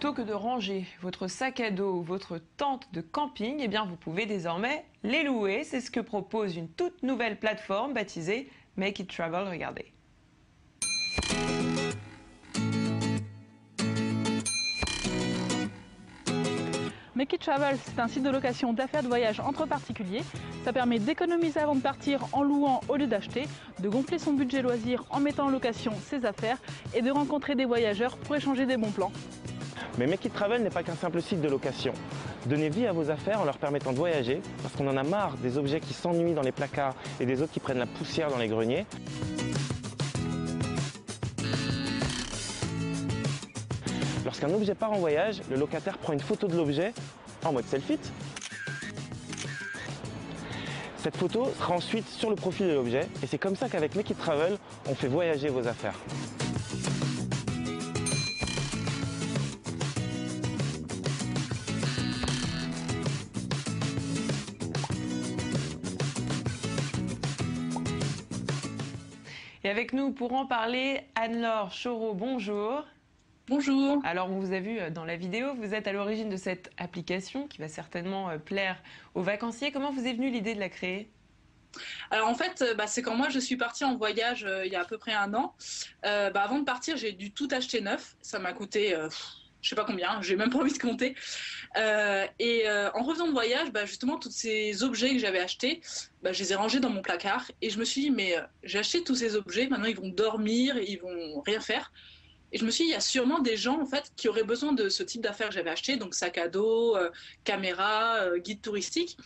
Plutôt que de ranger votre sac à dos ou votre tente de camping, eh bien vous pouvez désormais les louer. C'est ce que propose une toute nouvelle plateforme baptisée Make It Travel. Regardez. Make It Travel, c'est un site de location d'affaires de voyage entre particuliers. Ça permet d'économiser avant de partir en louant au lieu d'acheter, de gonfler son budget loisir en mettant en location ses affaires et de rencontrer des voyageurs pour échanger des bons plans. Mais Make It Travel n'est pas qu'un simple site de location. Donnez vie à vos affaires en leur permettant de voyager, parce qu'on en a marre des objets qui s'ennuient dans les placards et des autres qui prennent la poussière dans les greniers. Lorsqu'un objet part en voyage, le locataire prend une photo de l'objet en mode selfie. Cette photo sera ensuite sur le profil de l'objet et c'est comme ça qu'avec Make It Travel, on fait voyager vos affaires. Et avec nous pour en parler, Anne-Laure Chaureau, bonjour. Bonjour. Alors on vous a vu dans la vidéo, vous êtes à l'origine de cette application qui va certainement plaire aux vacanciers. Comment vous est venue l'idée de la créer ? Alors en fait, c'est quand moi je suis partie en voyage il y a à peu près un an. Avant de partir, j'ai dû tout acheter neuf. Ça m'a coûté, je sais pas combien, j'ai même pas envie de compter. En revenant de voyage, justement, tous ces objets que j'avais achetés, je les ai rangés dans mon placard. Et je me suis dit, mais j'ai acheté tous ces objets, maintenant ils vont dormir, ils vont rien faire. Et je me suis dit, il y a sûrement des gens en fait qui auraient besoin de ce type d'affaires que j'avais acheté, donc sac à dos, caméra, guide touristique,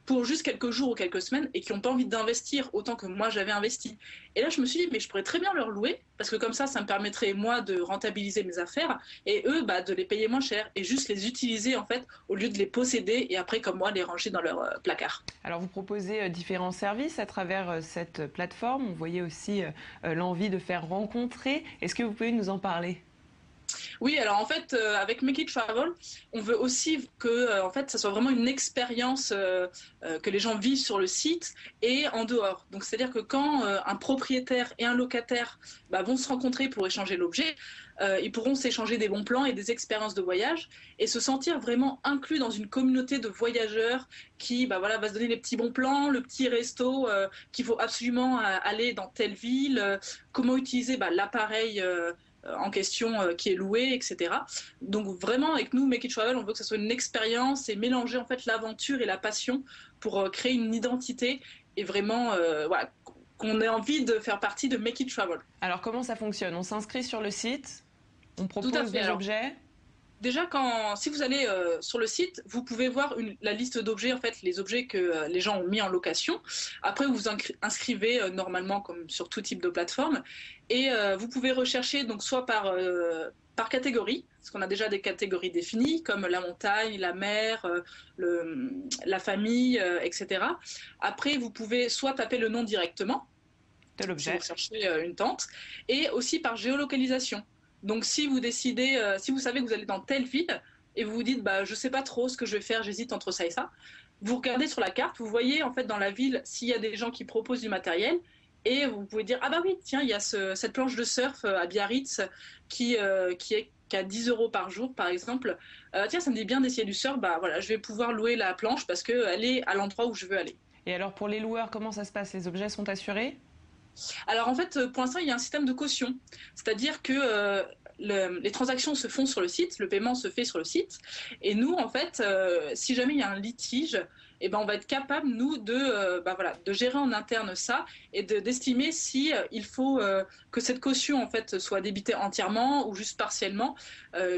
pour juste quelques jours ou quelques semaines et qui n'ont pas envie d'investir autant que moi j'avais investi. Et là, je me suis dit, mais je pourrais très bien leur louer parce que comme ça me permettrait moi de rentabiliser mes affaires et eux de les payer moins cher et juste les utiliser en fait au lieu de les posséder et après comme moi les ranger dans leur placard. Alors vous proposez différents services à travers cette plateforme. On voyait aussi l'envie de faire rencontrer. Est-ce que vous pouvez nous en parler ? Oui, alors en fait, avec Make It Travel, on veut aussi que en fait, ça soit vraiment une expérience que les gens vivent sur le site et en dehors. Donc, c'est-à-dire que quand un propriétaire et un locataire vont se rencontrer pour échanger l'objet, ils pourront s'échanger des bons plans et des expériences de voyage et se sentir vraiment inclus dans une communauté de voyageurs qui va se donner les petits bons plans, le petit resto qu'il faut absolument aller dans telle ville, comment utiliser l'appareil en question qui est loué, etc. Donc vraiment avec nous, Make It Travel, on veut que ce soit une expérience et mélanger en fait l'aventure et la passion pour créer une identité et vraiment qu'on ait envie de faire partie de Make It Travel. Alors comment ça fonctionne ? On s'inscrit sur le site, on propose des objets. Déjà, si vous allez sur le site, vous pouvez voir la liste d'objets, en fait, les objets que les gens ont mis en location. Après, vous vous inscrivez normalement comme sur tout type de plateforme. Et vous pouvez rechercher donc soit par catégorie, parce qu'on a déjà des catégories définies, comme la montagne, la mer, la famille, etc. Après, vous pouvez soit taper le nom directement, de l'objet, si vous cherchez une tente, et aussi par géolocalisation. Donc si vous décidez, si vous savez que vous allez dans telle ville et vous vous dites je sais pas trop ce que je vais faire, j'hésite entre ça et ça, vous regardez sur la carte, vous voyez en fait dans la ville s'il y a des gens qui proposent du matériel et vous pouvez dire oui tiens il y a cette planche de surf à Biarritz qui a 10 € par jour par exemple, tiens ça me dit bien d'essayer du surf, je vais pouvoir louer la planche parce qu'elle est à l'endroit où je veux aller. Et alors pour les loueurs comment ça se passe ? Les objets sont assurés ? Alors en fait, pour l'instant, il y a un système de caution, c'est-à-dire que les transactions se font sur le site, le paiement se fait sur le site, et nous, en fait, si jamais il y a un litige, on va être capable, nous, de gérer en interne ça et d'estimer si il faut que cette caution en fait soit débitée entièrement ou juste partiellement,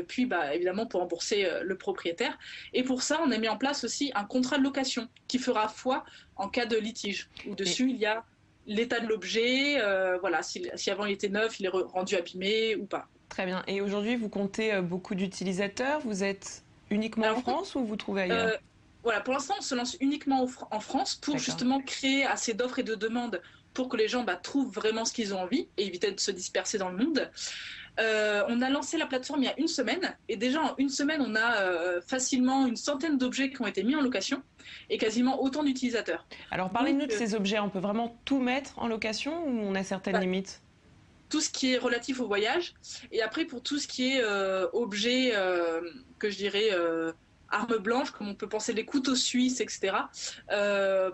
puis évidemment pour rembourser le propriétaire. Et pour ça, on a mis en place aussi un contrat de location qui fera foi en cas de litige, où dessus il y a l'état de l'objet, si avant il était neuf, il est rendu abîmé ou pas. Très bien. Et aujourd'hui, vous comptez beaucoup d'utilisateurs. Vous êtes uniquement en France ou vous vous trouvez ailleurs ? Pour l'instant, on se lance uniquement en France pour justement créer assez d'offres et de demandes pour que les gens trouvent vraiment ce qu'ils ont envie et éviter de se disperser dans le monde. On a lancé la plateforme il y a une semaine et déjà en une semaine, on a facilement une centaine d'objets qui ont été mis en location et quasiment autant d'utilisateurs. Alors parlez-nous de ces objets. On peut vraiment tout mettre en location ou on a certaines limites ? tout ce qui est relatif au voyage. Et après, pour tout ce qui est objet, que je dirais armes blanches, comme on peut penser les couteaux suisses, etc.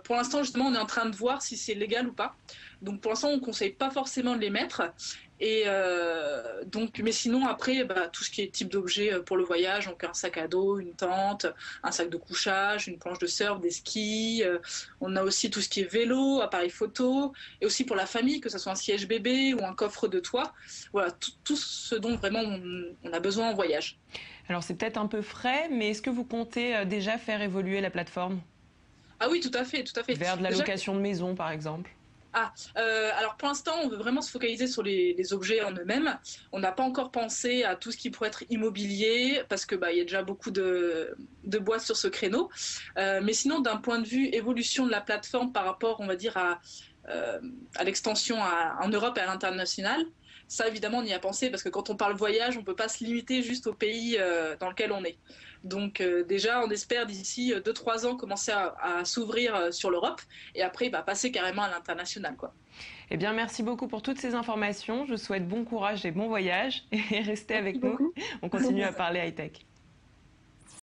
Pour l'instant, justement, on est en train de voir si c'est légal ou pas. Donc pour l'instant, on ne conseille pas forcément de les mettre. Et mais sinon, après, tout ce qui est type d'objet pour le voyage, donc un sac à dos, une tente, un sac de couchage, une planche de surf, des skis. On a aussi tout ce qui est vélo, appareil photo, et aussi pour la famille, que ce soit un siège bébé ou un coffre de toit. Voilà, tout ce dont vraiment on a besoin en voyage. Alors c'est peut-être un peu frais, mais est-ce que vous comptez déjà faire évoluer la plateforme? Ah oui, tout à fait, tout à fait. Vers de la location de maison, par exemple? Alors pour l'instant, on veut vraiment se focaliser sur les objets en eux-mêmes. On n'a pas encore pensé à tout ce qui pourrait être immobilier, parce que il y a déjà beaucoup de boîtes sur ce créneau. Mais sinon, d'un point de vue évolution de la plateforme par rapport, on va dire, à l'extension en Europe et à l'international, ça évidemment on y a pensé, parce que quand on parle voyage, on ne peut pas se limiter juste au pays dans lequel on est. Donc déjà, on espère d'ici 2-3 ans commencer à s'ouvrir sur l'Europe et après passer carrément à l'international, quoi. Eh bien, merci beaucoup pour toutes ces informations. Je vous souhaite bon courage et bon voyage. Et restez avec nous. On continue à parler high-tech.